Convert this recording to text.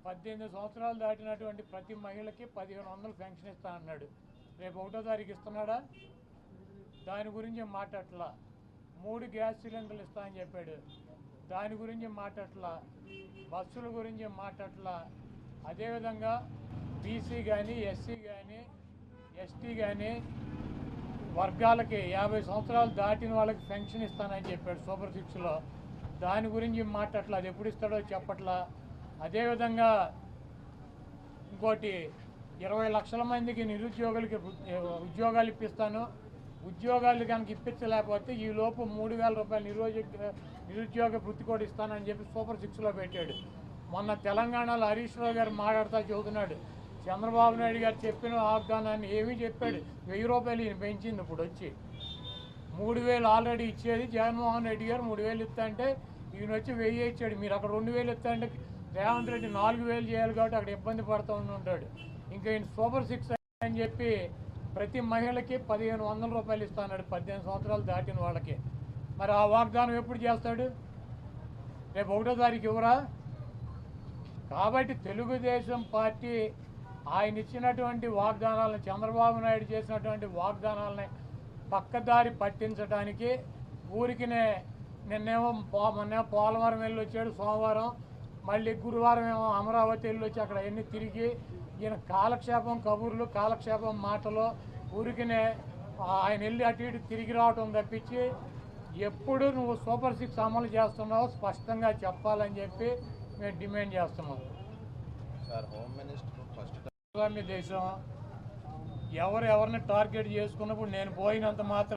18 సంవత్సరాలు దాటినటువంటి ప్రతి మహిళకి 1500 పెన్షన్ ఇస్తా అన్నాడు. రేపు 1వ తారీఖు ఇస్తున్నాడా? దాని గురించి మాట్లాడట్లా. 3 గ్యాస్ సిలిండర్లు ఇస్తా అని చెప్పాడు. దాని గురించి మాట్లాడట్లా. బస్సుల గురించి మాట్లాడట్లా. అదేవిధంగా బీసీ కానీ, ఎస్సీ కానీ, ఎస్టీ కానీ వర్గాలకి 50 సంవత్సరాలు దాటిన వాళ్ళకి పెన్షన్ ఇస్తానని చెప్పాడు సూపర్ 6లో. దాని గురించి మాట్లాడట్లా. అది ఎప్పుడు ఇస్తాడో చెప్పట్లా. అదేవిధంగా ఇంకోటి 20 లక్షల మందికి నిరుద్యోగులకి ఉద్యోగాలు ఇప్పిస్తాను. ఉద్యోగాలు కనుక ఇప్పించలేకపోతే ఈ లోపు 3000 రూపాయలు నిరుద్యోగ వృత్తి కూడా ఇస్తానని చెప్పి సూపర్ 6లో పెట్టాడు. మొన్న తెలంగాణలో హరీష్ రావు గారు మాట్లాడుతూ చెబుతున్నాడు, చంద్రబాబు నాయుడు గారు చెప్పిన వాగ్దానాన్ని ఏమీ చెప్పాడు. 1000 రూపాయలు ఈయన పెంచింది. ఇప్పుడు వచ్చి 3000 ఆల్రెడీ ఇచ్చేది జగన్మోహన్ రెడ్డి గారు 3000 ఇస్తా అంటే ఈయన వచ్చి 1000 ఇచ్చాడు. మీరు అక్కడ 2000 ఇస్తా అంటే రేవంత్ రెడ్డి 4000 చేయాలి కాబట్టి అక్కడ ఇబ్బంది పడుతూ ఉంటాడు. ఇంకా ఈయన సూపర్ 6 అని చెప్పి ప్రతి మహిళకి 1500 రూపాయలు ఇస్తాడు 18 సంవత్సరాలు దాటిన వాళ్ళకి. మరి ఆ వాగ్దానం ఎప్పుడు చేస్తాడు? రేపు 1వ తారీఖు ఇవ్వరా? కాబట్టి తెలుగుదేశం పార్టీ ఆయన ఇచ్చినటువంటి వాగ్దానాలను, చంద్రబాబు నాయుడు చేసినటువంటి వాగ్దానాలని పక్కదారి పట్టించడానికి ఊరికినే నిన్నేమో పోలవరం వెళ్ళి వచ్చాడు సోమవారం, మళ్ళీ గురువారం ఏమో అమరావతి వెళ్ళి వచ్చి అక్కడ ఎన్ని తిరిగి ఈయన కాలక్షేపం కబుర్లు, కాలక్షేపం మాటలు, ఊరికినే ఆయన వెళ్ళి అటు ఇటు తిరిగి రావటం తప్పించి ఎప్పుడు నువ్వు సూపర్ 6 అమలు చేస్తున్నావు స్పష్టంగా చెప్పాలని చెప్పి మేము డిమాండ్ చేస్తున్నాం. సార్, హోమ్ మినిస్టర్ ఫస్ట్ దేశం ఎవరిని టార్గెట్ చేసుకున్నప్పుడు నేను పోయినంత మాత్రం